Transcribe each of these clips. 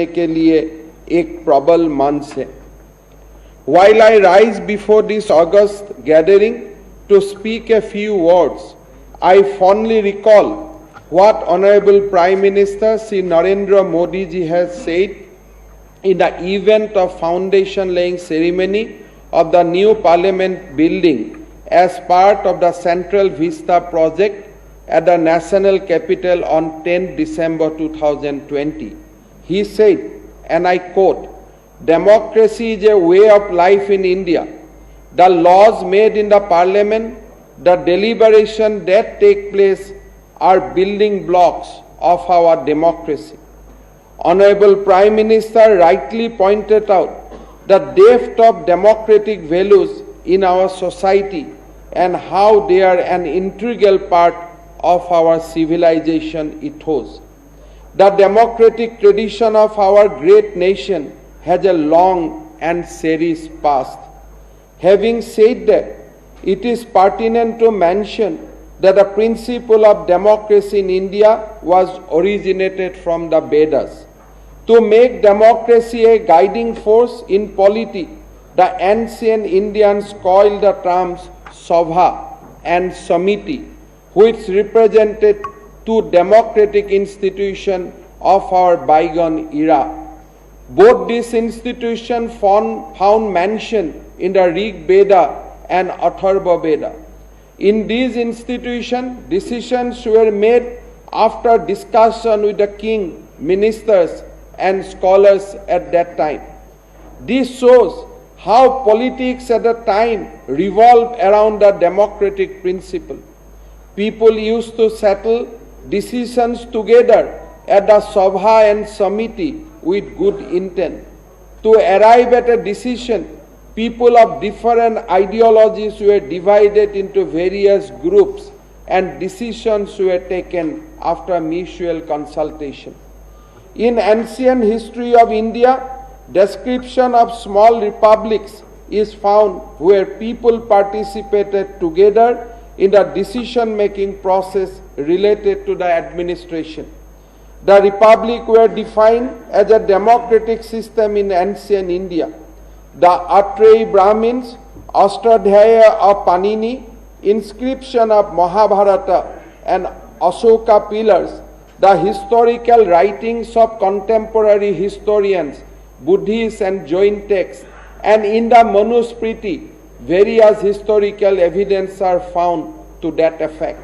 के लिए एक प्रबल मंच है. While I rise before this august gathering to speak a few words, I fondly recall what Honorable Prime Minister Sri Narendra Modi ji has said in the event of foundation laying ceremony of the new Parliament building as part of the Central Vista project at the National Capital on 10 December 2020. He said, and I quote, "Democracy is a way of life in India. The laws made in the Parliament, the deliberation that take place are building blocks of our democracy." Honorable Prime Minister rightly pointed out the depth of democratic values in our society and how they are an integral part of our civilization ethos. The democratic tradition of our great nation has a long and serious past. Having said that, it is pertinent to mention that the principle of democracy in India was originated from the Vedas. To make democracy a guiding force in polity, the ancient Indians coined the terms Sabha and Samiti, which represented two democratic institutions of our bygone era. Both these institutions found mention in the Rigveda and Atharva Veda. In these institutions, decisions were made after discussion with the king, ministers, and scholars at that time. This shows how politics at the time revolved around the democratic principle. People used to settle decisions together at the Sabha and Samiti with good intent. To arrive at a decision, people of different ideologies were divided into various groups and decisions were taken after mutual consultation. In ancient history of India, description of small republics is found where people participated together in the decision-making process related to the administration. The republic were defined as a democratic system in ancient India. The Atreyi Brahmins, Ashtadhyaya of Panini, inscription of Mahabharata and Ashoka pillars, the historical writings of contemporary historians, Buddhists and Jain texts, and in the Manusmriti, various historical evidence are found to that effect.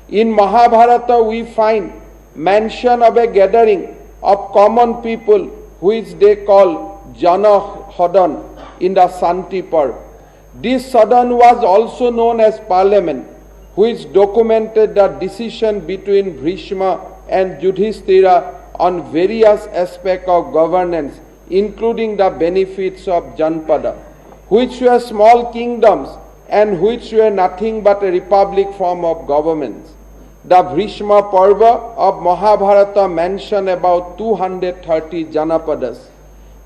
In Mahabharata, we find mention of a gathering of common people which they call Jana Sadan in the Santi Parv. This Sadan was also known as Parliament, which documented the decision between Bhishma and Yudhishthira on various aspects of governance, including the benefits of Janpada, which were small kingdoms and which were nothing but a republic form of government. The Bhishma Parva of Mahabharata mention about 230 Janapadas.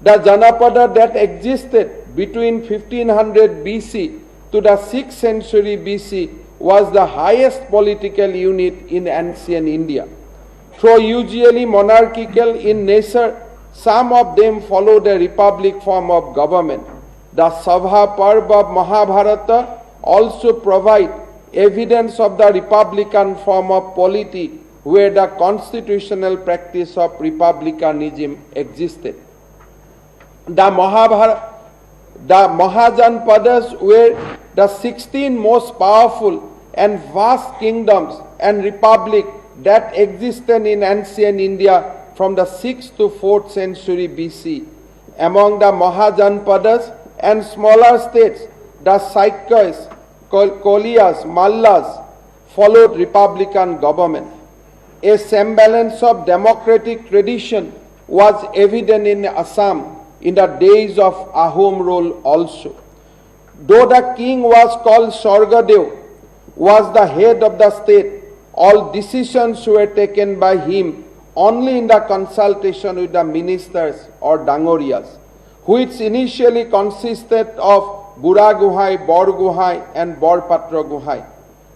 The Janapada that existed between 1500 BC to the 6th century BC was the highest political unit in ancient India. Though usually monarchical in nature, some of them followed a republic form of government. The Sabha Parv of Mahabharata also provide evidence of the republican form of polity where the constitutional practice of republicanism existed. The Mahajanpadas were the 16 most powerful and vast kingdoms and republic that existed in ancient India from the 6th to 4th century BC. Among the Mahajanpadas and smaller states, the Saikyas, Koliyas, Mallas followed republican government. A semblance of democratic tradition was evident in Assam in the days of Ahom rule also. Though the king was called Swargadev, was the head of the state, all decisions were taken by him only in the consultation with the ministers or Dangoriyas, which initially consisted of Bura Guhai, Bor Guhai and Borpatra Guhai.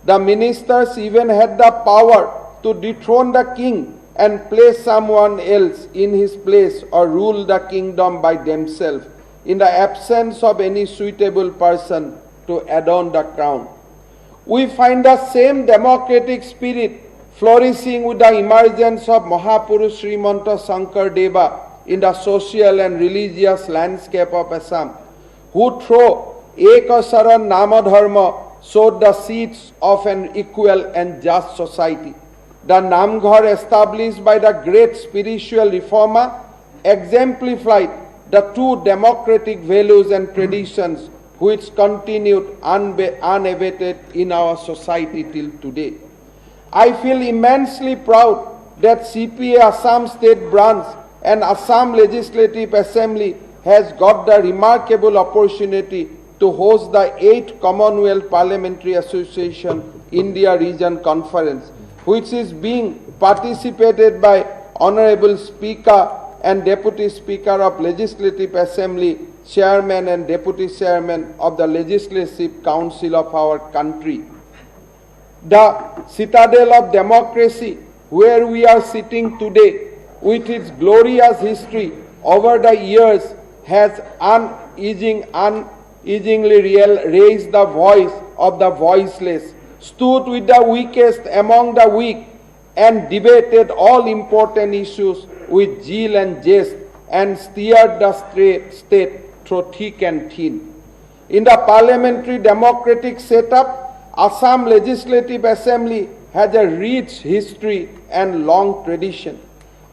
The ministers even had the power to dethrone the king and place someone else in his place or rule the kingdom by themselves in the absence of any suitable person to adorn the crown. We find the same democratic spirit flourishing with the emergence of Mahapurush Srimanta Shankar Deva in the social and religious landscape of Assam, who through Ekasaran Namadharma sowed the seeds of an equal and just society. The Namghar established by the great spiritual reformer exemplified the two democratic values and traditions which continued unabated in our society till today. I feel immensely proud that CPA Assam State Branch and Assam Legislative Assembly has got the remarkable opportunity to host the 8th Commonwealth Parliamentary Association India Region Conference, which is being participated by Honorable Speaker and Deputy Speaker of Legislative Assembly, Chairman and Deputy Chairman of the Legislative Council of our country. The citadel of democracy where we are sitting today, with its glorious history over the years, has unceasingly raised the voice of the voiceless, stood with the weakest among the weak, and debated all important issues with zeal and zest, and steered the state through thick and thin. In the parliamentary democratic setup, Assam Legislative Assembly has a rich history and long tradition.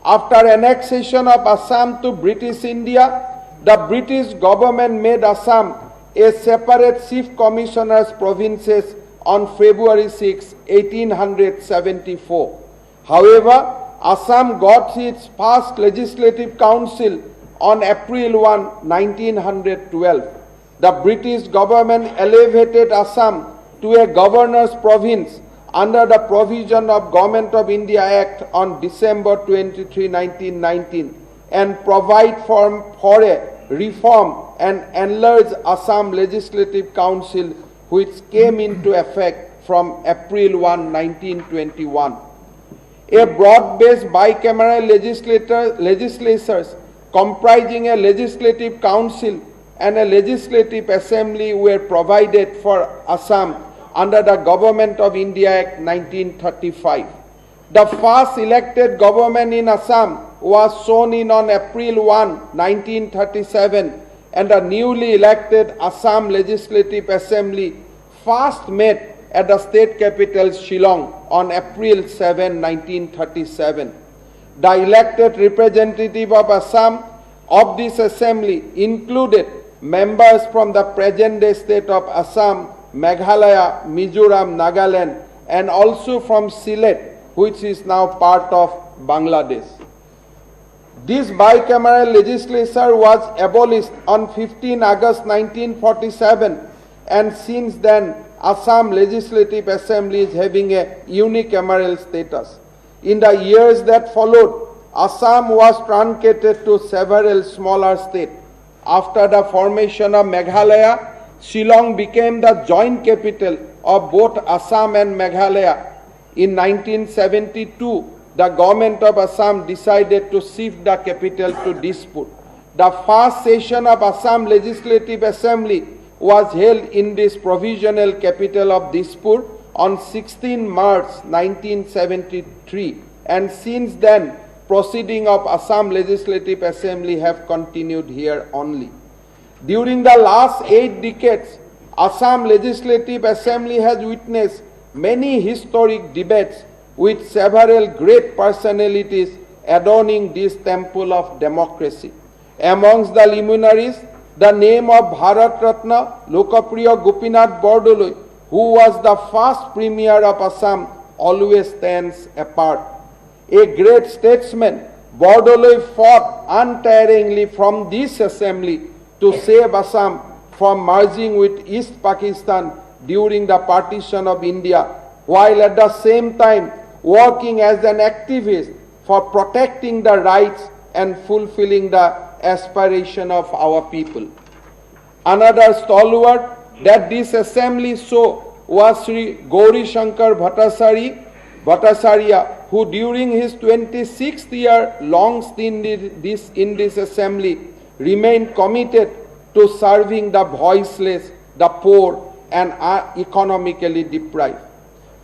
After annexation of Assam to British India, the British government made Assam a separate chief commissioner's provinces on February 6, 1874. However, Assam got its first legislative council on April 1, 1912. The British government elevated Assam to a governor's province under the provision of Government of India Act on December 23, 1919, and provide for a reform and enlarged Assam Legislative Council, which came into effect from April 1, 1921. A broad-based bicameral legislatures comprising a legislative council and a legislative assembly were provided for Assam under the Government of India Act 1935. The first elected government in Assam was sworn in on April 1, 1937, and the newly elected Assam Legislative Assembly first met at the state capital Shillong on April 7, 1937. The elected representative of Assam of this assembly included members from the present-day state of Assam, Meghalaya, Mizoram, Nagaland, and also from Sylhet, which is now part of Bangladesh. This bicameral legislature was abolished on 15 August 1947, and since then Assam Legislative Assembly is having a unicameral status. In the years that followed, Assam was truncated to several smaller states. After the formation of Meghalaya, Shillong became the joint capital of both Assam and Meghalaya. In 1972, the government of Assam decided to shift the capital to Dispur. The first session of Assam Legislative Assembly was held in this provisional capital of Dispur on 16 March 1973, and since then proceedings of Assam Legislative Assembly have continued here only. During the last 8 decades, Assam Legislative Assembly has witnessed many historic debates with several great personalities adorning this temple of democracy. Amongst the luminaries, the name of Bharat Ratna Lokapriya Gopinath Bordoloi, who was the first Premier of Assam, always stands apart. A great statesman, Bordoloi fought untiringly from this assembly to save Assam from merging with East Pakistan during the partition of India, while at the same time working as an activist for protecting the rights and fulfilling the aspiration of our people. Another stalwart that this assembly saw was Sri Gauri Shankar Bhattacharya, who during his 26th year long stint in this assembly remained committed to serving the voiceless, the poor, and economically deprived.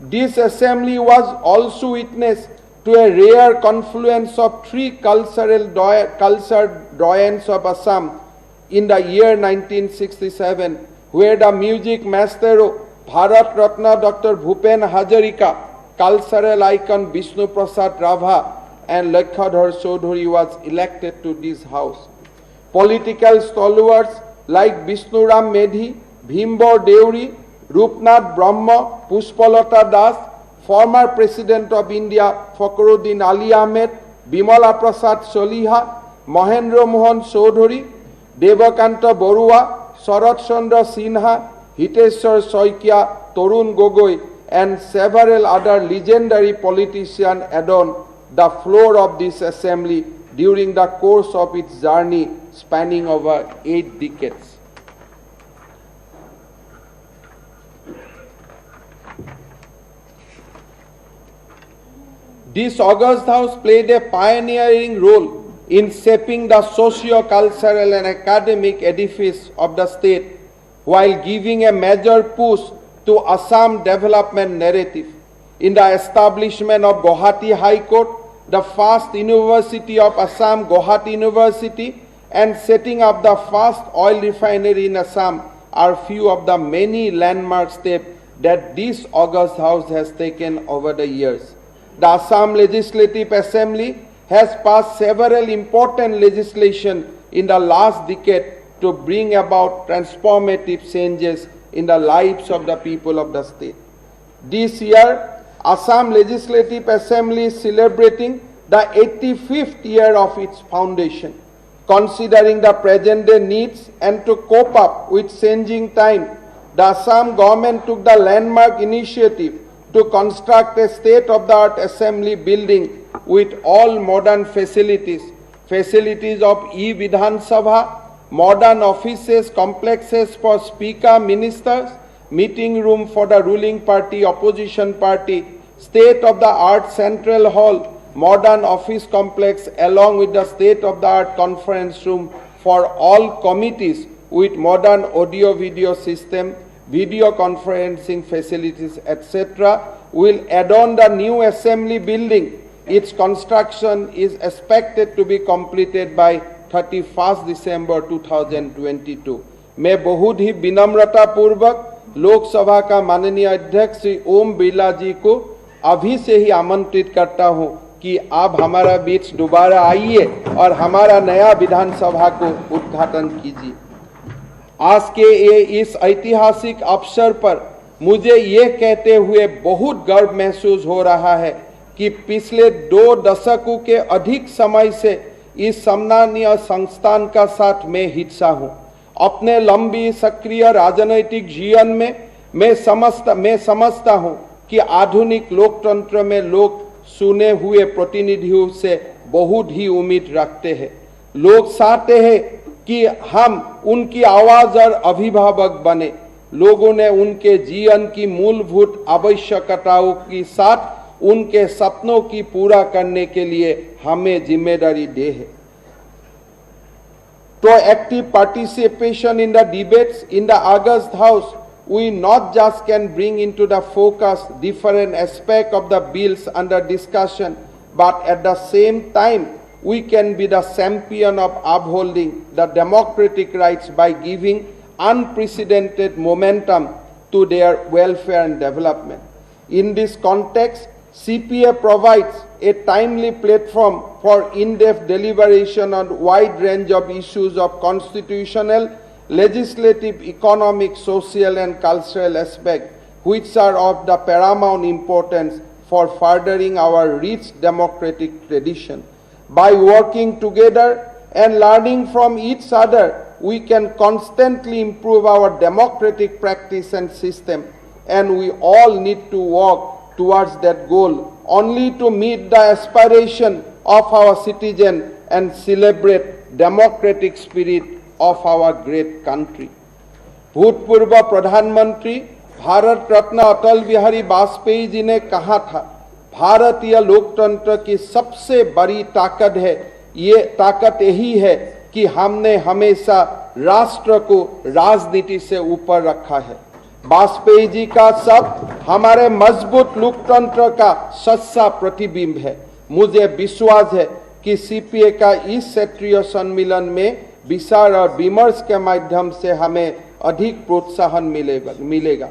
This assembly was also witness to a rare confluence of three cultural doyens of Assam in the year 1967, where the music maestro Bharat Ratna Dr. Bhupen Hazarika, cultural icon Vishnu Prasad Rava, and Lakshadhar Chaudhary was elected to this house. Political stalwarts like Vishnuram Medhi, Bhimbor Deuri, Rupnath Brahma, Pushpalata Das, former President of India Fakhruddin Ali Ahmed, Bimala Prasad Soliha, Mahendra Mohan Chaudhary, Devakanta Borua, Sharat Chandra Sinha, Hiteshwar Soikia, Torun Gogoi, and several other legendary politicians adorned the floor of this assembly during the course of its journey spanning over 8 decades. This august house played a pioneering role in shaping the socio-cultural and academic edifice of the state while giving a major push to Assam development narrative. In the establishment of Guwahati High Court, the first University of Assam, Guwahati University, and setting up the first oil refinery in Assam are few of the many landmark steps that this august house has taken over the years. The Assam Legislative Assembly has passed several important legislation in the last decade to bring about transformative changes in the lives of the people of the state. This year, Assam Legislative Assembly is celebrating the 85th year of its foundation. Considering the present day needs and to cope up with changing time, the Assam government took the landmark initiative to construct a state-of-the-art assembly building with all modern facilities of e-Vidhan Sabha, modern offices, complexes for speaker, ministers, meeting room for the ruling party, opposition party, state-of-the-art central hall, modern office complex along with the state-of-the-art conference room for all committees with modern audio-video system, video conferencing facilities, etc. will adorn the new assembly building. Its construction is expected to be completed by 31st December 2022. मैं बहुत ही विनम्रता पूर्वक लोकसभा का माननीय अध्यक्ष श्री ओम बिरला जी को अभी से ही आमंत्रित करता हूं कि आप हमारा बीच दोबारा आइए और हमारा नया विधानसभा को उद्घाटन कीजिए। आज के इस ऐतिहासिक अवसर पर मुझे ये कहते हुए बहुत गर्व महसूस हो रहा है कि पिछले 2 दशकों के अधिक समय से इस सम्मानीय संस्थान का साथ मैं हिस्सा हूं। अपने लंबी सक्रिय राजनीतिक जीवन में मैं समझता हूं कि आधुनिक लोकतंत्र में लोग चुने हुए प्रतिनिधियों से बहुत ही उम्मीद रखते हैं। लोग चाहते हैं कि हम उनकी आवाज और अभिभावक बने। लोगों ने उनके जीवन की मूलभूत आवश्यकताओं के साथ उनके सपनों की पूरा करने के लिए हमें जिम्मेदारी दी है। Through active participation in the debates in the August House, we not just can bring into the focus different aspects of the bills under discussion, but at the same time, we can be the champion of upholding the democratic rights by giving unprecedented momentum to their welfare and development. In this context, CPA provides a timely platform for in-depth deliberation on a wide range of issues of constitutional, legislative, economic, social and cultural aspects, which are of the paramount importance for furthering our rich democratic tradition. By working together and learning from each other, we can constantly improve our democratic practice and system, and we all need to work towards that goal only to meet the aspiration of our citizens and celebrate democratic spirit of our great country. भूतपूर्व प्रधानमंत्री भारत रत्न अटल बिहारी वाजपेयी जी ने कहा था, भारतीय लोकतंत्र की सबसे बड़ी ताकत है, ये ताकत यही है कि हमने हमेशा राष्ट्र को राजनीति से ऊपर रखा है। वाजपेयी जी का शब्द हमारे मजबूत लोकतंत्र का सच्चा प्रतिबिंब है। मुझे विश्वास है कि सीपीए का इस क्षेत्रीय सम्मेलन में विचार और विमर्श के माध्यम से हमें अधिक प्रोत्साहन मिलेगा।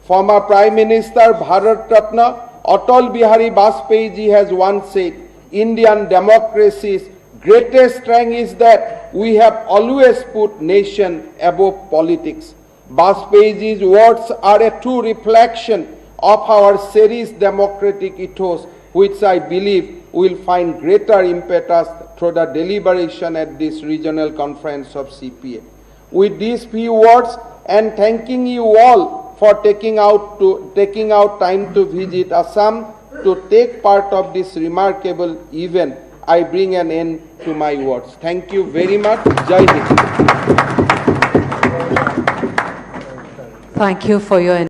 Former Prime Minister Bharat Ratna Atal Bihari Vajpayee ji has once said, Indian democracy's greatest strength is that we have always put nation above politics. Vajpayee ji's words are a true reflection of our cherished democratic ethos, which I believe will find greater impetus through the deliberation at this regional conference of CPA. With these few words and thanking you all for taking out time to visit Assam to take part of this remarkable event, I bring an end to my words. Thank you very much. Jai Hind. Thank you for your